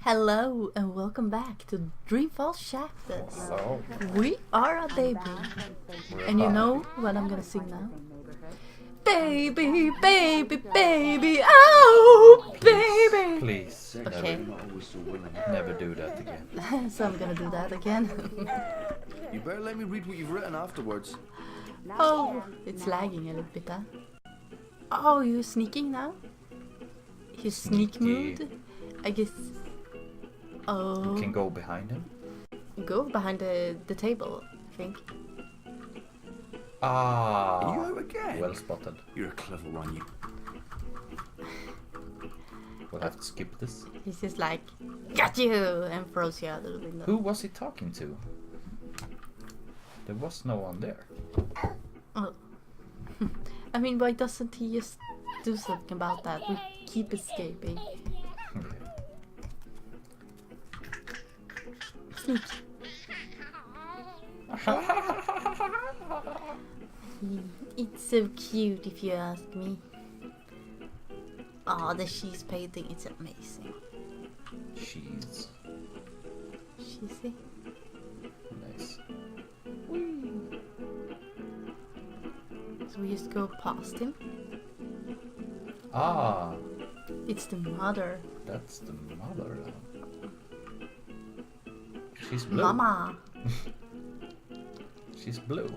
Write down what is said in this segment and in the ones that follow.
Hello and welcome back to Dreamfall chapters. Hello. We are a baby. And you know what I'm gonna sing now? Baby, baby, baby, oh, baby. Please, Okay. never do that again. So I'm gonna do that again. You better let me read what you've written afterwards. Oh, it's lagging a little bit, huh? Oh, you're sneaking now? His sneak Sneaky. mood? I guess. Oh. You can go behind him. Go behind the table, I think. Ah, Are you out again? well spotted. You're a clever one, you. We'll have to skip this. He's just like, got you! And throws you out of the window. Who was he talking to? There was no one there. Oh. I mean, why doesn't he just do something about that? We keep escaping. Okay. Sneak. It's so cute if you ask me. Oh, the cheese painting, it's amazing. Cheese. Cheesy. Nice. So we just go past him. Ah, It's the mother. that's the mother. She's blue. Mama. She's blue.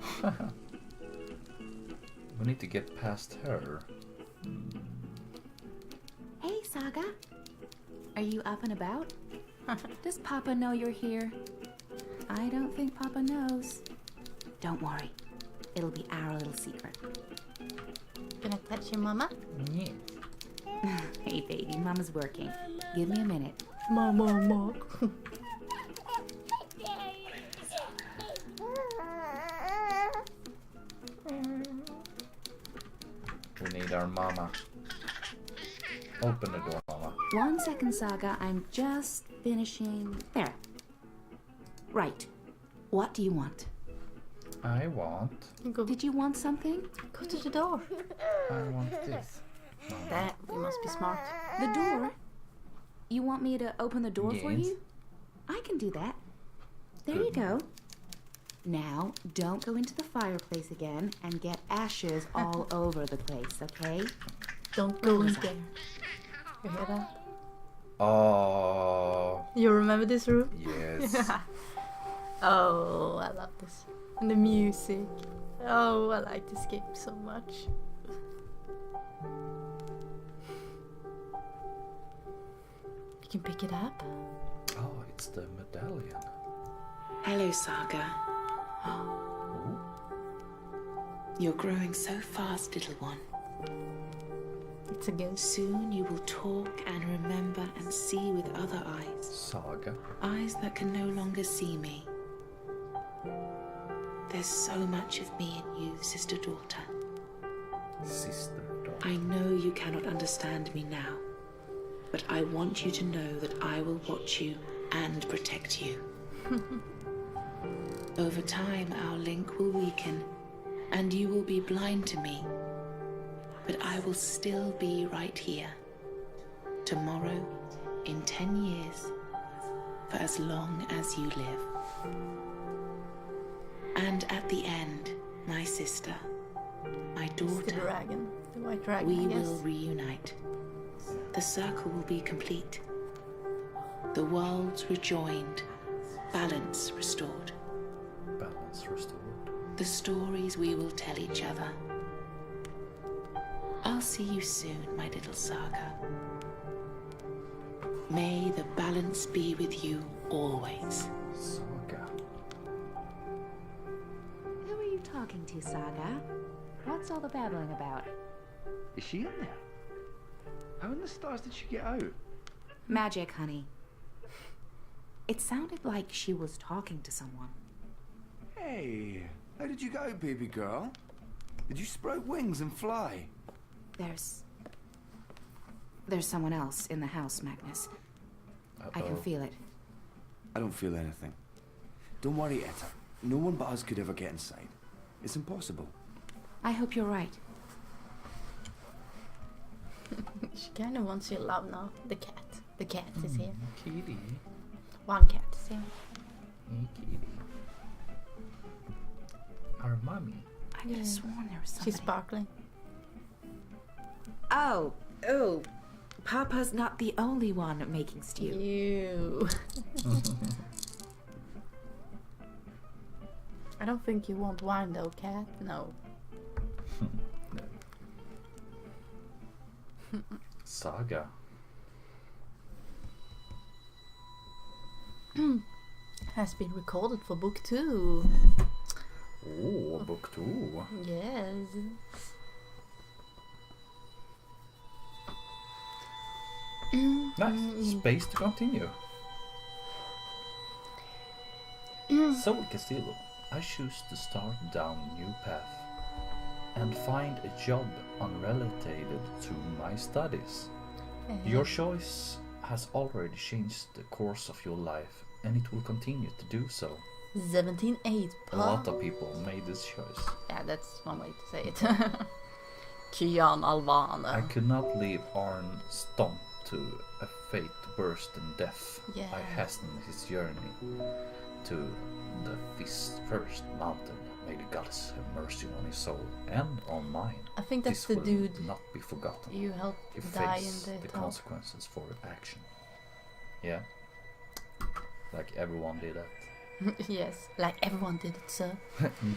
We need to get past her. Hey, Saga. Are you up and about? Does Papa know you're here? I don't think Papa knows. Don't worry. It'll be our little secret. Gonna touch your mama? Yeah. Hey, baby. Mama's working. Give me a minute. Mama. We need our mama. Open the door, mama. 1 second, Saga. I'm just finishing. There. Right. What do you want? I want. Go Did you want something? to the door. I want this. That, we must be smart. The door? You want me to open the door for Yes. you? I can do that. There Good. you go. Now, don't go into the fireplace again and get ashes all over the place, okay? Don't go in there. You hear that? Oh, You remember this room? yes. Oh, I love this. And the music. Oh, I like this game so much. You can pick it up. Oh, it's the medallion. Hello, Saga. Ooh. You're growing so fast, little one. It's a ghost. Soon you will talk and remember and see with other eyes. Saga. Eyes that can no longer see me. There's so much of me in you, sister-daughter. Sister dog. I know you cannot understand me now, but I want you to know that I will watch you and protect you. Over time, our link will weaken, and you will be blind to me. But I will still be right here. Tomorrow, in 10 years, for as long as you live. And at the end, my sister, my It's the daughter, dragon. The white dragon, we I guess. will reunite. The circle will be complete. The worlds rejoined, balance restored. Balance restored. The stories we will tell each other. I'll see you soon, my little Saga. May the balance be with you always. Saga. Who are you talking to, Saga? What's all the babbling about? Is she in there? How in the stars did she get out? Magic, honey. It sounded like she was talking to someone. Hey, how did you get out, baby girl? Did you sprout wings and fly? There's someone else in the house, Magnus. I can feel it. I don't feel anything. Don't worry, Etta. No one but us could ever get inside. It's impossible. I hope you're right. She kind of wants your love now. The cat. The cat is here. Kitty. One cat is here. Hey, kitty. Our mommy. I could have sworn there was somebody. She's sparkling. Oh, Papa's not the only one making stew. You. I don't think you want wine though, cat. No. Saga. Has been recorded for book 2. Oh, book 2. Yes. Nice. Space to continue. So Castillo, I choose to start down a new path and find a job unrelated to my studies. Your choice has already changed the course of your life, and it will continue to do so. 17-8. A lot of people made this choice. Yeah, that's one way to say it. Kian Alvana. I could not leave Arn Stomp to a fate worse than death. Yeah. I hastened his journey to the first mountain. May the goddess have mercy on his soul and on mine. I think that's This the will dude not be forgotten. you helped You die face in the the top. consequences for action. Yeah. Like everyone did that. Yes, like everyone did it, sir.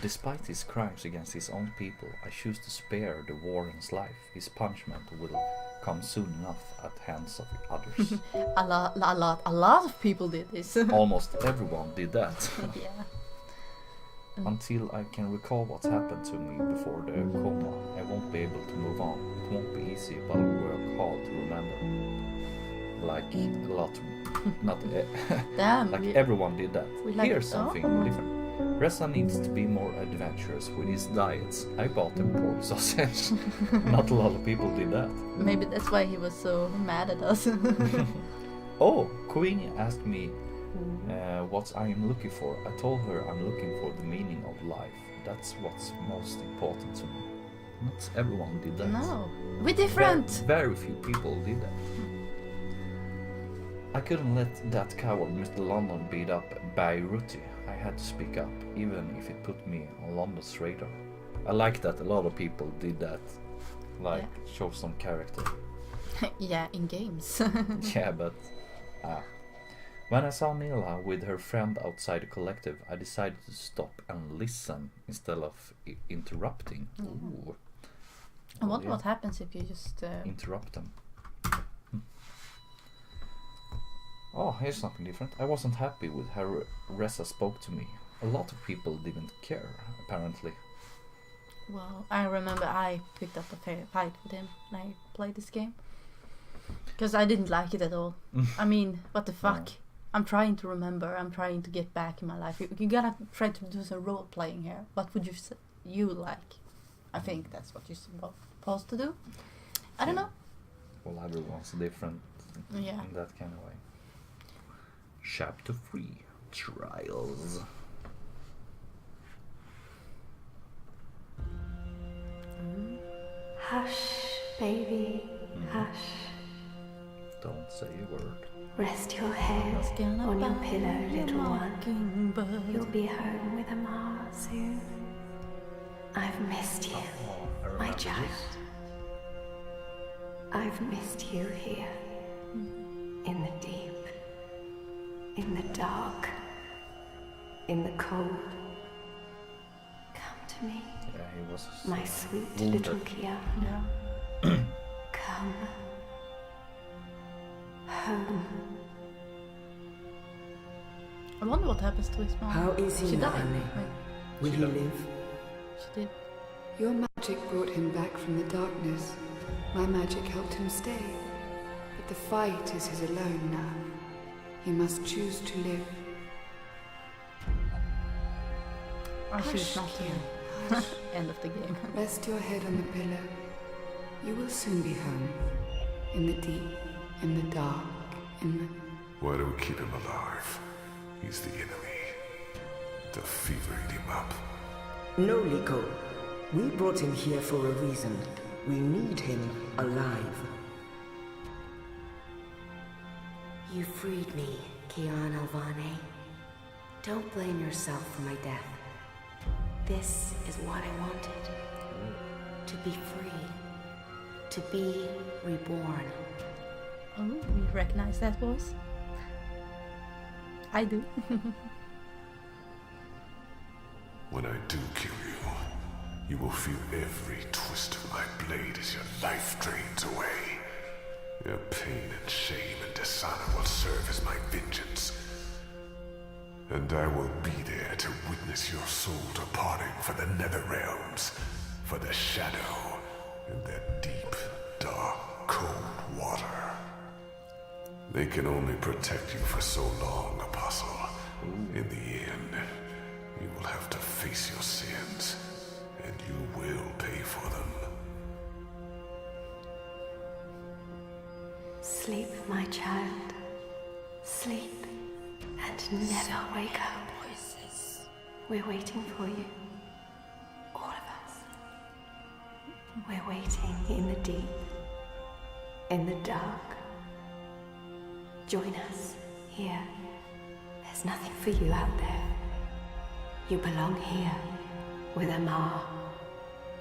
Despite his crimes against his own people, I choose to spare the warden's life. His punishment will come soon enough at hands of others. A lot of people did this. Almost everyone did that. Yeah. Until I can recall what's happened to me before the coma, I won't be able to move on. It won't be easy, but I'll work hard to remember. Like a lot, not Damn. like everyone did that. we like Here's it. something Oh. different. Reza needs to be more adventurous with his diets. I bought him pork sausage. Not a lot of people did that. Maybe that's why he was so mad at us. Oh, Queen asked me what I am looking for. I told her I'm looking for the meaning of life. That's what's most important to me. Not everyone did that. No, we're different. Very few people did that. I couldn't let that coward Mr. London beat up Beiruti. I had to speak up, even if it put me on London's radar. I like that a lot of people did that. Like, show some character. Yeah, in games. Yeah, but... When I saw Nila with her friend outside the collective, I decided to stop and listen instead of interrupting. Ooh. I wonder what happens if you just... Interrupt them. Oh, here's something different. I wasn't happy with how Reza spoke to me. A lot of people didn't care, apparently. Well, I remember I picked up a fight with him when I played this game. Because I didn't like it at all. I mean, what the fuck? No. I'm trying to remember. I'm trying to get back in my life. You gotta try to do some role playing here. What would you like? I think that's what you're supposed to do. I don't know. Well, everyone's different Yeah. in that kind of way. Chapter 3, Trials. Hush, baby, hush. Don't say a word. Rest your head on your pillow, little one. You'll be home with a ma soon. I've missed you, Oh, I my remember child. this. I've missed you here, in the deep, in the dark, in the cold. Come to me, Yeah, he was my sweet wounded. little Kiana. Yeah. Come home. I wonder what happens to his mom. How is he She now, died. Annie? Wait, Will he live? she did. Your magic brought him back from the darkness. My magic helped him stay. But the fight is his alone now. He must choose to live. Or she's not Kian, here. hush. End of the game. Rest your head on the pillow. You will soon be home. In the deep, in the dark, in the... Why do we keep him alive? He's the enemy. The fever ate him up. No, Liko. We brought him here for a reason. We need him alive. You freed me, Kian Alvane. Don't blame yourself for my death. This is what I wanted. To be free. To be reborn. Oh, we recognize that voice. I do. When I do kill you, you will feel every twist of my blade as your life drains away. Your pain and shame and dishonor will serve as my vengeance. And I will be there to witness your soul departing for the nether realms, for the shadow, and that deep, dark, cold water. They can only protect you for so long, Apostle. In the end, you will have to face your sins, and you will pay for them. Sleep, my child. Sleep and never wake up. We're waiting for you. All of us. We're waiting in the deep, in the dark. Join us here. There's nothing for you out there. You belong here with Amar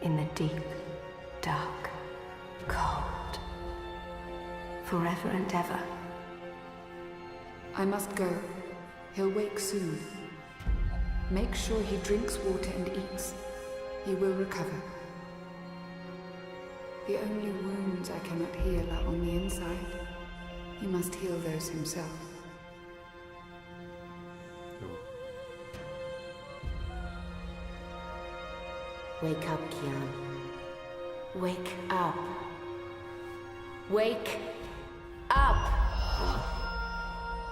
in the deep, dark, cold. Forever and ever. I must go. He'll wake soon. Make sure he drinks water and eats. He will recover. The only wounds I cannot heal are on the inside. He must heal those himself. Wake up, Kian. Wake up. Wake up!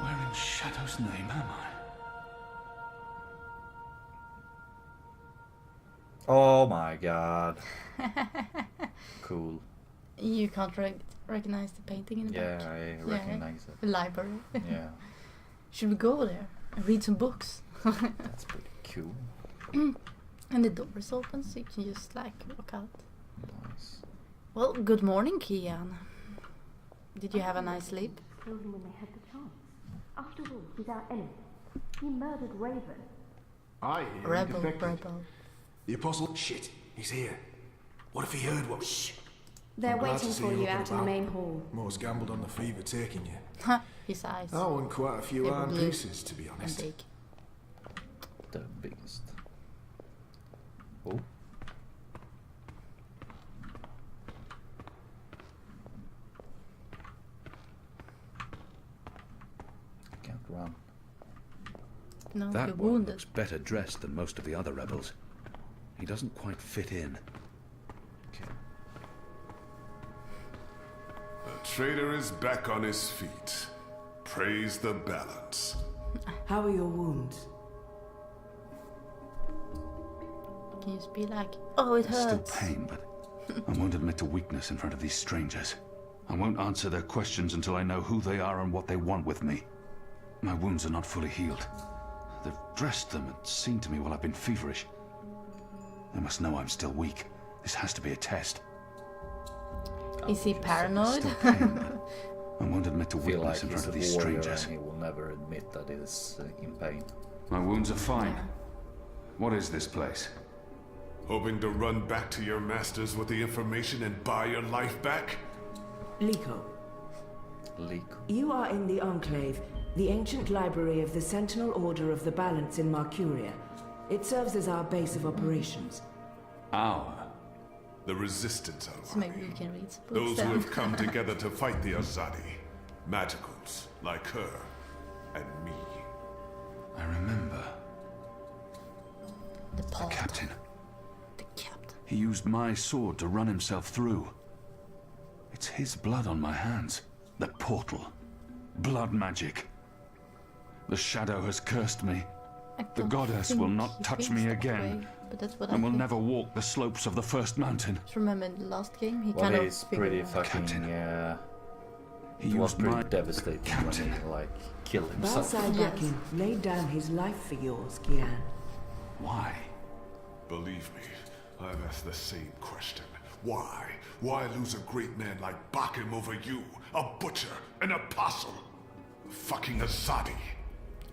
Where in Shadow's name am I? Oh my god. Cool. You can't recognize the painting in the back? Yeah, I recognize it. The library. Yeah. Should we go there and read some books? That's pretty cool. And the door is open, so you can just like walk out. Nice. Well, good morning, Kian. Did you have a nice sleep? Killed him when they had the chance. After all, he's our enemy. He murdered Raven. I hear Rebel, he defected. rebel. The apostle. Shit, he's here. What if he heard what? Shh. They're I'm glad waiting to see for you up and out in the about. main hall. More's gambled on the fever taking you. His eyes. I won quite a few They were iron blue pieces, to be and honest. big. The biggest. Oh. I can't run. No, you're That one wounded. looks better dressed than most of the other rebels. He doesn't quite fit in. The traitor is back on his feet. Praise the balance. How are your wounds? Can you just be like, oh, it There's hurts? still pain, but I won't admit to weakness in front of these strangers. I won't answer their questions until I know who they are and what they want with me. My wounds are not fully healed. They've dressed them and seen to me while I've been feverish. They must know I'm still weak. This has to be a test. Is he paranoid? Still pain, but I won't admit to I feel weakness like in he's front of a these warrior strangers. and he will never admit that he is in pain. My wounds are fine. What is this place? Hoping to run back to your masters with the information and buy your life back? Liko, Liko. you are in the Enclave, the ancient library of the Sentinel Order of the Balance in Marcuria. It serves as our base of operations. Our? The Resistance So maybe we can read some books Those then. who have come together to fight the Azadi. Magicals, like her, and me. I remember. The The captain. The captain. He used my sword to run himself through. It's his blood on my hands. The portal. Blood magic. The shadow has cursed me. The goddess will not touch me again. But that's what And I will think. never walk the slopes of the first mountain. Just remember in the last game, he Well, kind of he's figured pretty it out. fucking, He it was used pretty my devastating when he, like, killed himself. Balsai laid down his life for yours, Kian. Why? Believe me, I've asked the same question. Why? Why lose a great man like Bakim over you, a butcher, an apostle? fucking Azadi.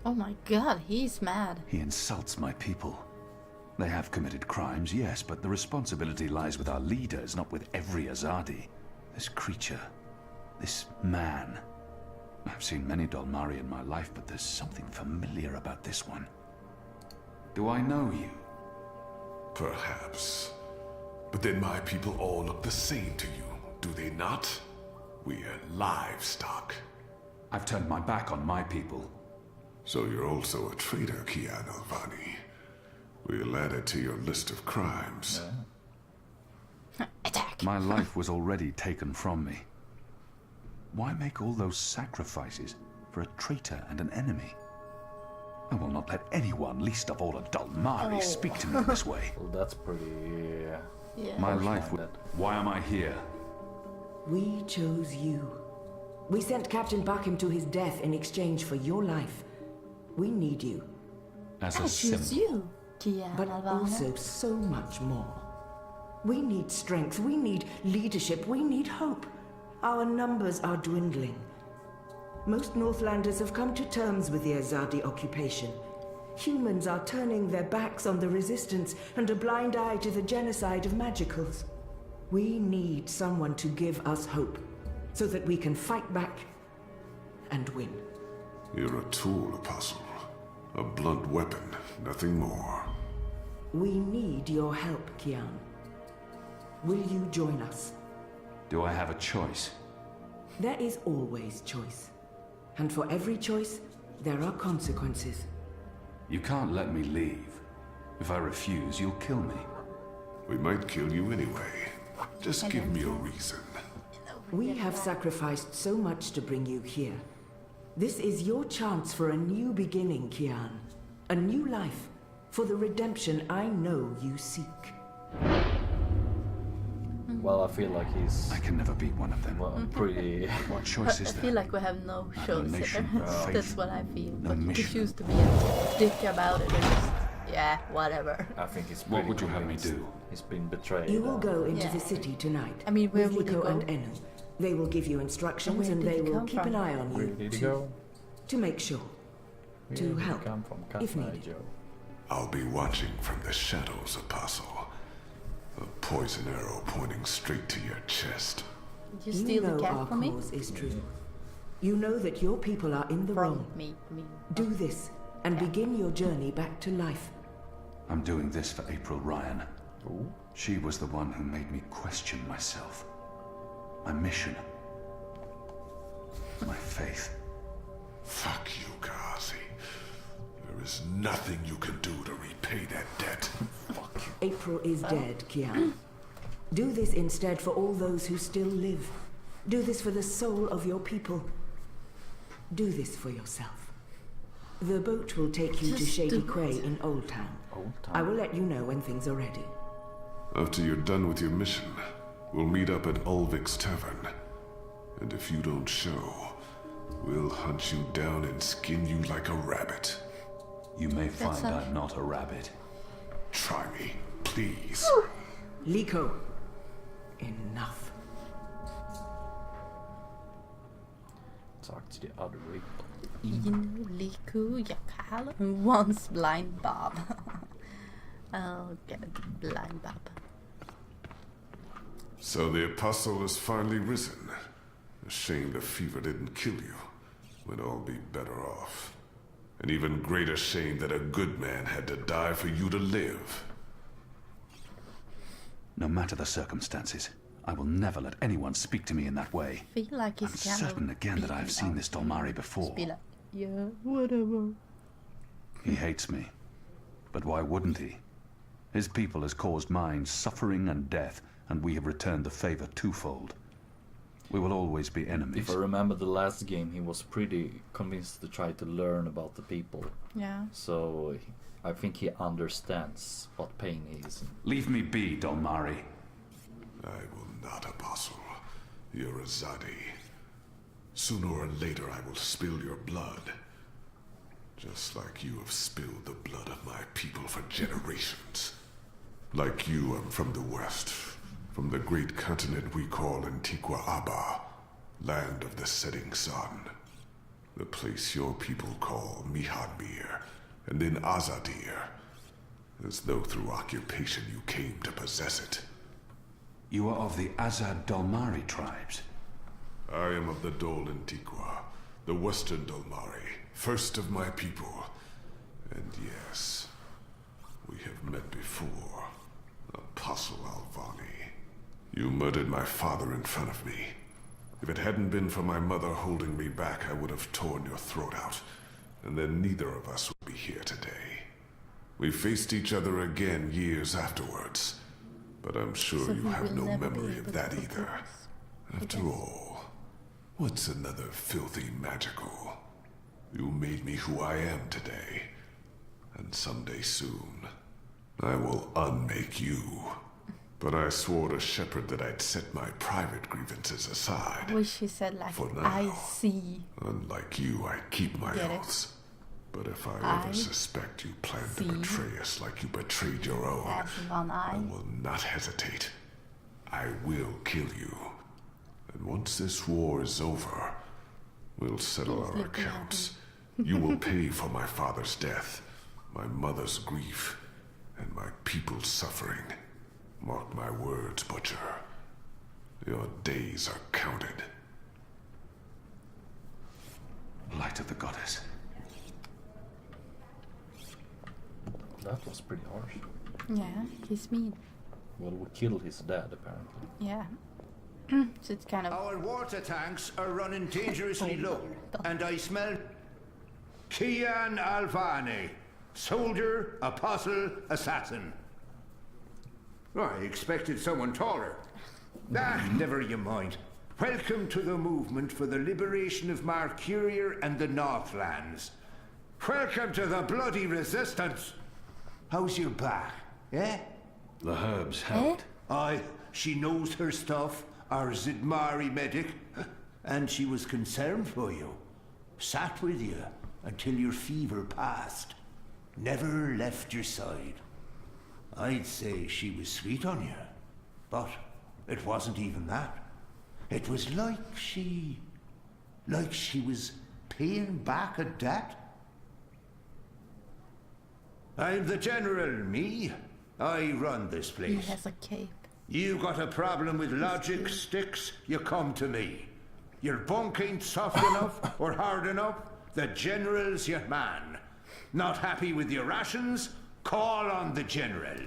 Oh my god, he's mad. He insults my people. They have committed crimes, yes, but the responsibility lies with our leaders, not with every Azadi. This creature, this man. I've seen many Dolmari in my life, but there's something familiar about this one. Do I know you? Perhaps. But then my people all look the same to you, do they not? We're livestock. I've turned my back on my people. So you're also a traitor, Kian Alvani. We'll add it to your list of crimes. Attack! My life was already taken from me. Why make all those sacrifices for a traitor and an enemy? I will not let anyone, least of all a Dolmari, speak to me this way. Well, that's pretty... My life would... Why am I here? We chose you. We sent Captain Bakim to his death in exchange for your life. We need you. As I a choose symbol. you, Kian But Alvana. also so much more. We need strength, we need leadership, we need hope. Our numbers are dwindling. Most Northlanders have come to terms with the Azadi occupation. Humans are turning their backs on the resistance and a blind eye to the genocide of magicals. We need someone to give us hope, so that we can fight back and win. You're a tool, Apostle. A blunt weapon, nothing more. We need your help, Kian. Will you join us? Do I have a choice? There is always choice. And for every choice, there are consequences. You can't let me leave. If I refuse, you'll kill me. We might kill you anyway. Just give me a reason. We have sacrificed so much to bring you here. This is your chance for a new beginning, Kian. A new life, for the redemption I know you seek. Well, I feel like he's... I can never beat one of them. Well, pretty... What choice is I there? feel like we have no choice here. nation, faith, That's what I feel. no But you mission. choose to be a dick about it and just, yeah, whatever. I think he's What pretty would you have me convinced. do? He's been betrayed. You will go into Yeah. the city tonight. I mean, where with would you Liko go? and Enu. They will give you instructions Where and did they you will come keep from? an eye on Where you did he go? to make sure. Where To did he help, come from? if needed. Joe. I'll be watching from the shadows, Apostle. A poison arrow pointing straight to your chest. Did you steal know the cat our from me? cause is true. You know that your people are in the wrong. Me. Do this and begin your journey back to life. I'm doing this for April Ryan. Ooh. She was the one who made me question myself. My mission. My faith. Fuck you, Ghazi. There is nothing you can do to repay that debt. April is dead, Kian. Do this instead for all those who still live. Do this for the soul of your people. Do this for yourself. The boat will take you to Just Shady do Quay it. in Old Town. Old Town. I will let you know when things are ready. After you're done with your mission, we'll meet up at Ulvik's Tavern. And if you don't show, we'll hunt you down and skin you like a rabbit. You may That's find a- I'm not a rabbit. Try me, please. Liko, enough. Talk to the other way. Liku Yakal once blind Bob. Oh god, blind Bob. So the Apostle has finally risen. A shame the fever didn't kill you. We'd all be better off. An even greater shame that a good man had to die for you to live. No matter the circumstances, I will never let anyone speak to me in that way. Feel like he's I'm kind certain of again that I've beating seen up. this Dolmari before. Just be like, yeah, whatever. He hates me. But why wouldn't he? His people has caused mine suffering and death, and we have returned the favor twofold. We will always be enemies. If I remember the last game, he was pretty convinced to try to learn about the people. Yeah. So I think he understands what pain is. Leave me be, Dolmari. I will not, Apostle. You're a Zadi. Sooner or later I will spill your blood. Just like you have spilled the blood of my people for generations. Like you, I'm from the West. From the great continent we call Antigua Aba. Land of the setting sun. The place your people call Mihadmir, and then Azadir, as though through occupation you came to possess it. You are of the Azad Dalmari tribes? I am of the Dol Antiqua, the Western Dalmari, first of my people. And yes, we have met before, Apostle Alvani. You murdered my father in front of me. If it hadn't been for my mother holding me back, I would have torn your throat out, and then neither of us would be here today. We faced each other again years afterwards, but I'm sure So you we have will no never be memory able of that to either. focus, I After guess. all, what's another filthy magical? You made me who I am today, and someday soon, I will unmake you. But I swore to Shepard that I'd set my private grievances aside. I wish he said like, For now. I see. Unlike you, I keep my Get it? oaths. But if I I ever suspect you plan to see. betray us like you betrayed your own, As one I eye. will not hesitate. I will kill you. And once this war is over, we'll settle He's our looking at accounts. You will pay for my father's death, my mother's grief, and my people's suffering. Mark my words, Butcher. Your days are counted. Light of the goddess. That was pretty harsh. Yeah, he's mean. Well, we killed his dad, apparently. Yeah. So it's kind of... Our water tanks are running dangerously low, and I smell Kian Alvani, soldier, apostle, assassin. I expected someone taller. Never you mind. Welcome to the movement for the liberation of Marcuria and the Northlands. Welcome to the bloody resistance. How's your back, eh? The herbs helped. Aye, she knows her stuff, our Zidmari medic, and she was concerned for you. Sat with you until your fever passed. Never left your side. I'd say she was sweet on you, but it wasn't even that. It was like she was paying back a debt. I'm the general, me. I run this He place. has a cape. You got a problem with logic, Sticks, you come to me. Your bunk ain't soft enough or hard enough, the general's your man. Not happy with your rations? Call on the general.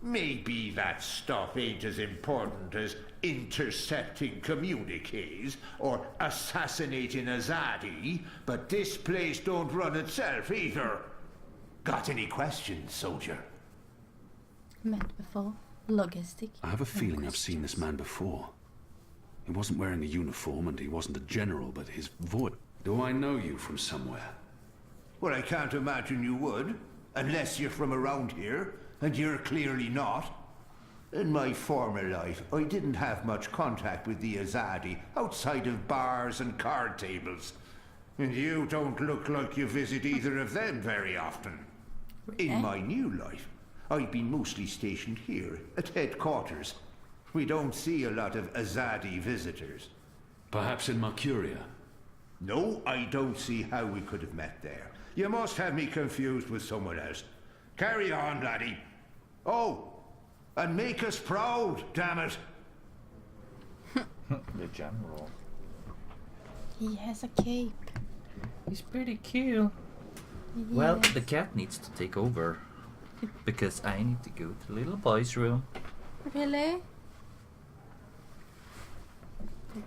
Maybe that stuff ain't as important as intercepting communiques or assassinating Azadi, but this place don't run itself either. Got any questions, soldier? Met before. Logistic. I have a feeling I've seen this man before. He wasn't wearing a uniform and he wasn't a general, but his voice... Do I know you from somewhere? Well, I can't imagine you would, unless you're from around here, and you're clearly not. In my former life, I didn't have much contact with the Azadi outside of bars and card tables. And you don't look like you visit either of them very often. In my new life, I've been mostly stationed here at headquarters. We don't see a lot of Azadi visitors. Perhaps in Marcuria? No, I don't see how we could have met there. You must have me confused with someone else. Carry on, laddie. Oh, and make us proud, damn it. The general. He has a cape. He's pretty cute. Well, the cat needs to take over. Because I need to go to little boy's room. Really?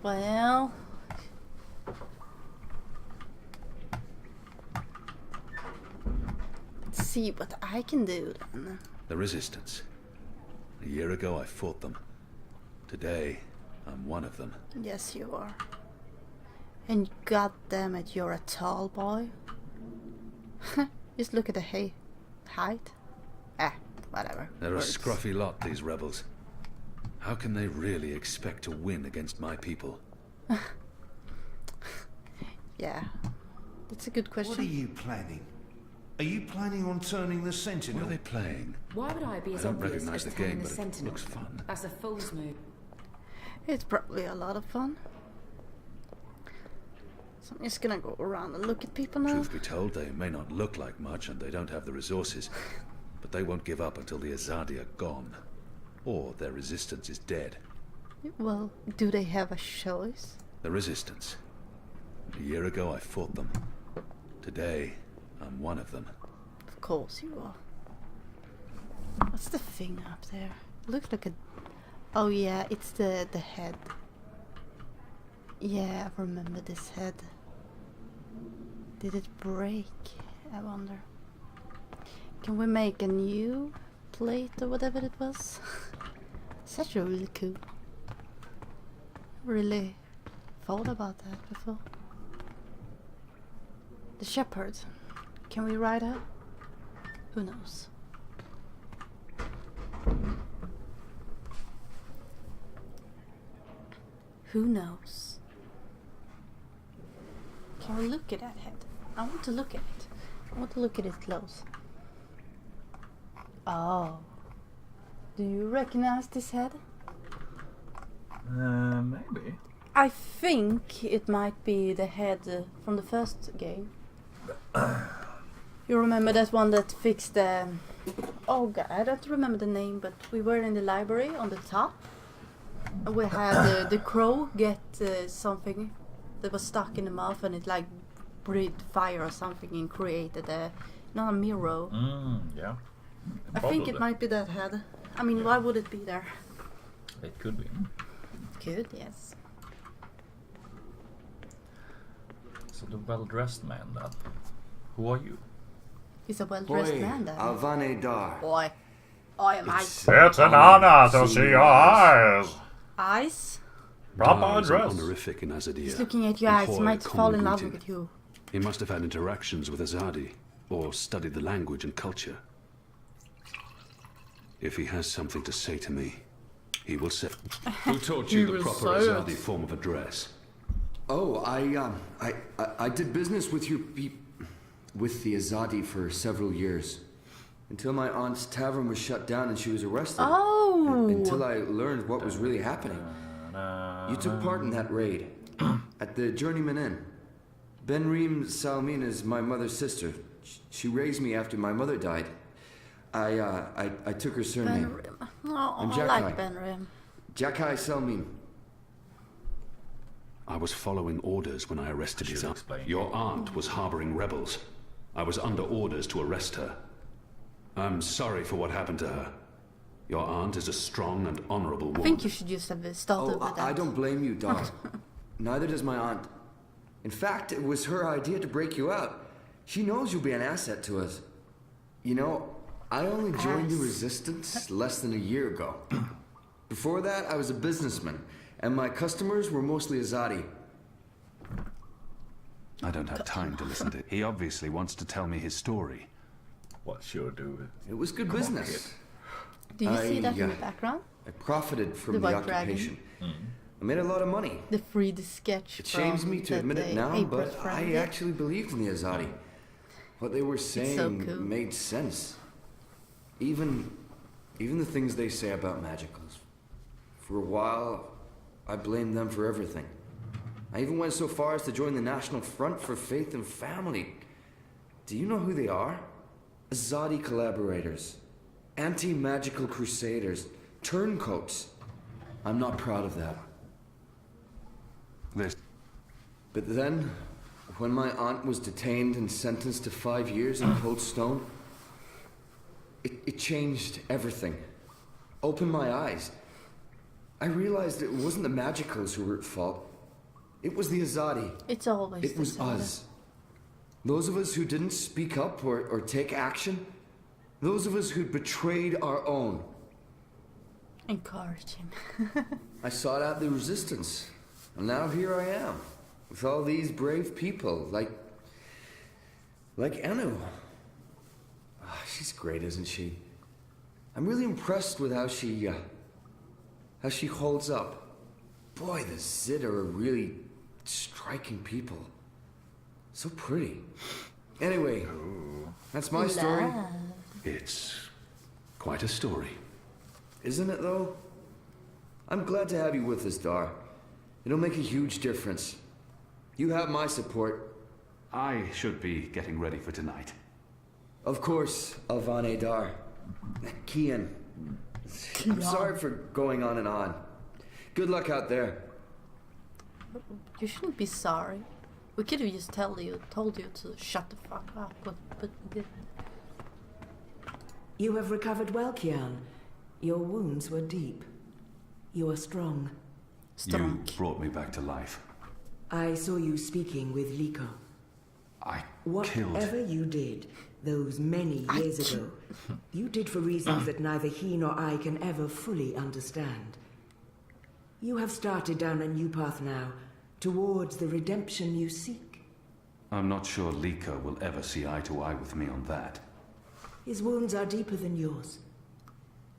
Well... Let's see what I can do then. The Resistance. A year ago I fought them. Today, I'm one of them. Yes, you are. And goddammit, you're a tall boy. Just look at the height. Whatever. They're a Words. scruffy lot, these rebels. How can they really expect to win against my people? Yeah. That's a good question. What are you planning? Are you planning on turning the Sentinel? What are they playing? Why would I be as I don't obvious recognize as the turning game, the but it Sentinel? looks fun. That's a fool's move. It's probably a lot of fun. So I'm just gonna go around and look at people now. Truth be told, they may not look like much and they don't have the resources, but they won't give up until the Azadi are gone. Or their resistance is dead. Well, do they have a choice? The resistance. A year ago I fought them. Today, I'm one of them. Of course you are. What's the thing up there? Looks like a... Oh yeah, it's the head. Yeah, I remember this head. Did it break? I wonder. Can we make a new plate or whatever it was? It's actually really cool. Really thought about that before. The shepherd. Can we ride her? Who knows? Who knows? Can we look at that head? I want to look at it. I want to look at it close. Oh. Do you recognize this head? Maybe. I think it might be the head from the first game. You remember that one that fixed the... Oh god, I don't remember the name, but we were in the library on the top. And we had the crow get something that was stuck in the mouth, and it like breathed fire or something and created a... Not a mirror. Yeah. I think it might be that head. I mean, why would it be there? It could be. Could, yes. So the well-dressed man then. Who are you? He's a well-dressed man then. Alvane Dar. Boy. I am It's an honor to see your eyes. Eyes? Proper dress. Honorific in Azadia. He's looking at your eyes. He might fall in love with you. He must have had interactions with Azadi, or studied the language and culture. If he has something to say to me, he will say. Who taught you the proper Azadi form of address? Oh, I did business with with the Azadi for several years. Until my aunt's tavern was shut down and she was arrested. Oh! Until I learned what was really happening. You took part in that raid. At the Journeyman Inn. Benreem Salmin is my mother's sister. She raised me after my mother died. I took her surname. Oh, I'm I Jakai. like Benrim. Jakai Salmin. I was following orders when I arrested his aunt. Your aunt was harboring rebels. I was under orders to arrest her. I'm sorry for what happened to her. Your aunt is a strong and honorable woman. I think you should just have started with that. I don't blame you, Dar. Neither does my aunt. In fact, it was her idea to break you out. She knows you'll be an asset to us. You know, I only joined the Resistance less than a year ago. Before that, I was a businessman, and my customers were mostly Azadi. I don't have time to listen to it. He obviously wants to tell me his story. What sure do? It was good business. Do you see that in the background? I profited from the white dragon. occupation. I made a lot of money. The 3D sketch. It shames me to admit it now, but I actually believed in the Azadi. What they were saying made sense. Even the things they say about magicals. For a while, I blamed them for everything. I even went so far as to join the National Front for Faith and Family. Do you know who they are? Azadi collaborators. Anti-magical crusaders. Turncoats. I'm not proud of that. But then, when my aunt was detained and sentenced to 5 years in Cold Stone, it changed everything. Opened my eyes. I realized it wasn't the magicals who were at fault. It was the Azadi. It's always It was us. Those of us who didn't speak up or take action. Those of us who betrayed our own. Encourage him. I sought out the Resistance. And now here I am. With all these brave people, like Anu. Oh, she's great, isn't she? I'm really impressed with how she holds up. Boy, the Zid are really striking people. So pretty. Anyway, that's my story. It's quite a story. Isn't it, though? I'm glad to have you with us, Dar. It'll make a huge difference. You have my support. I should be getting ready for tonight. Of course, Alvane Dar. Kian. I'm sorry for going on and on. Good luck out there. You shouldn't be sorry. We could have just told you to shut the fuck up, but we didn't. You have recovered well, Kian. Your wounds were deep. You are strong. You brought me back to life. I saw you speaking with Liko. I killed... Whatever you did, those many years ago, you did for reasons that neither he nor I can ever fully understand. You have started down a new path now, towards the redemption you seek. I'm not sure Liko will ever see eye to eye with me on that. His wounds are deeper than yours.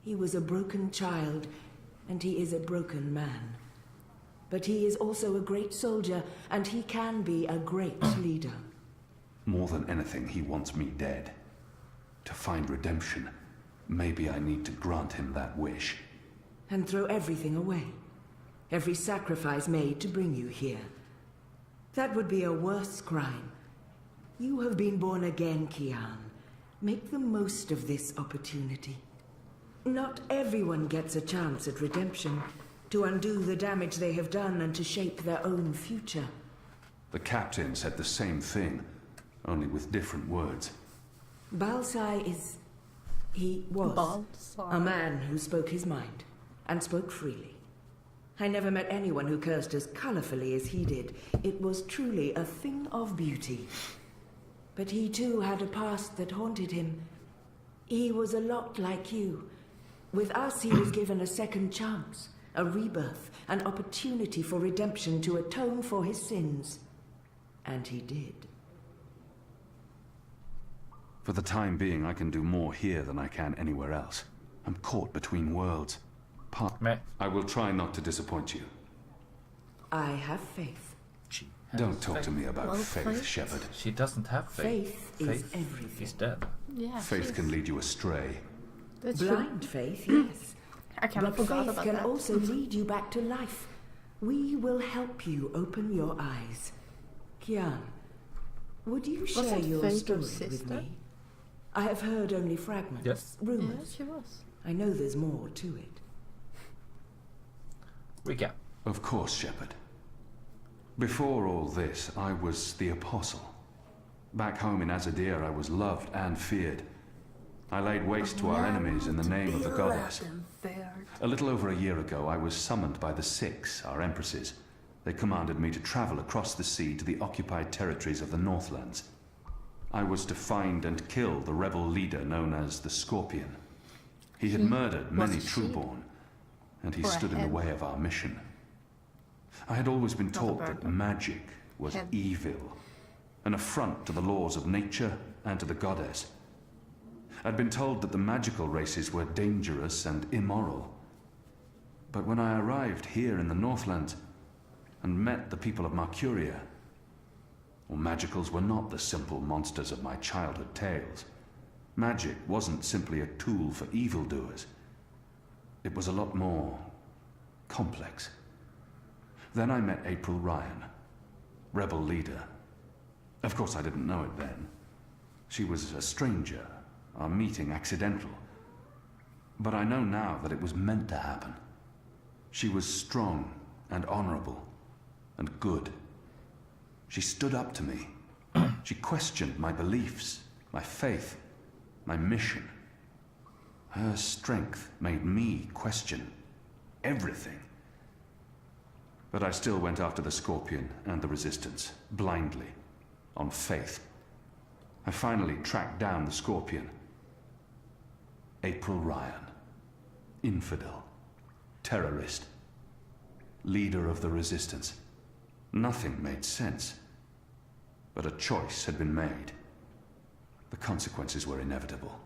He was a broken child, and he is a broken man. But he is also a great soldier, and he can be a great leader. More than anything, he wants me dead. To find redemption, maybe I need to grant him that wish. And throw everything away. Every sacrifice made to bring you here. That would be a worse crime. You have been born again, Kian. Make the most of this opportunity. Not everyone gets a chance at redemption, to undo the damage they have done and to shape their own future. The captain said the same thing, only with different words. Balsai is... he was a man who spoke his mind, and spoke freely. I never met anyone who cursed as colorfully as he did. It was truly a thing of beauty. But he too had a past that haunted him. He was a lot like you. With us, he was given a second chance, a rebirth, an opportunity for redemption to atone for his sins. And he did. For the time being, I can do more here than I can anywhere else. I'm caught between worlds. I will try not to disappoint you. I have faith. Don't talk to me about faith, Shepard. She doesn't have faith. Faith is everything. He's dead. Yeah, faith can lead you astray. That's blind faith, yes. I kind of forgot about that. Faith can also lead you back to life. We will help you open your eyes. Kian, would you share your story with me? I have heard only fragments, rumors. Yes, she was. I know there's more to it. Recap. Of course, Shepard. Before all this, I was the Apostle. Back home in Azadir, I was loved and feared. I laid waste to our enemies in the name of the goddess. A little over a year ago, I was summoned by the Six, our empresses. They commanded me to travel across the sea to the occupied territories of the Northlands. I was to find and kill the rebel leader known as the Scorpion. He had murdered many Trueborn, and he stood in the way of our mission. I had always been taught that magic was evil, an affront to the laws of nature and to the goddess. I'd been told that the magical races were dangerous and immoral. But when I arrived here in the Northlands and met the people of Marcuria, well, magicals were not the simple monsters of my childhood tales. Magic wasn't simply a tool for evildoers. It was a lot more complex. Then I met April Ryan, rebel leader. Of course, I didn't know it then. She was a stranger, our meeting accidental. But I know now that it was meant to happen. She was strong and honorable and good. She stood up to me. She questioned my beliefs, my faith, my mission. Her strength made me question everything. But I still went after the Scorpion and the Resistance, blindly, on faith. I finally tracked down the Scorpion. April Ryan. Infidel. Terrorist. Leader of the Resistance. Nothing made sense. But a choice had been made. The consequences were inevitable.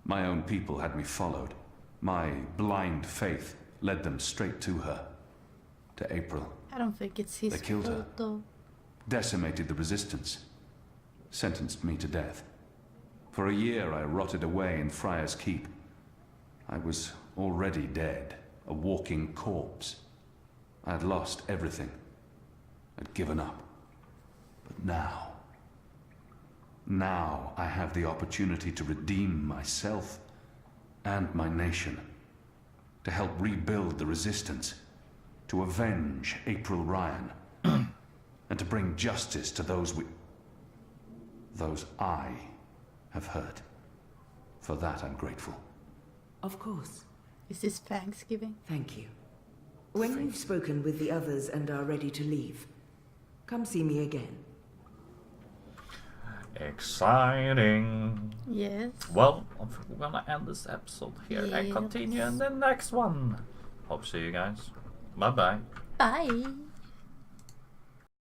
My own people had me followed. My blind faith led them straight to her. To April. I don't think it's his fault. They killed her. Though. Decimated the Resistance. Sentenced me to death. For a year I rotted away in Friar's Keep. I was already dead, a walking corpse. I had lost everything. I'd given up. now. Now I have the opportunity to redeem myself and my nation, to help rebuild the resistance, to avenge April Ryan, and to bring justice to those I have hurt. For that I'm grateful. Of course. Is this Thanksgiving? Thank you. When you've spoken with the others and are ready to leave, come see me again. Exciting. Yes. Well, we're gonna end this episode here and continue in the next one. Hope to see you guys. Bye-bye. Bye.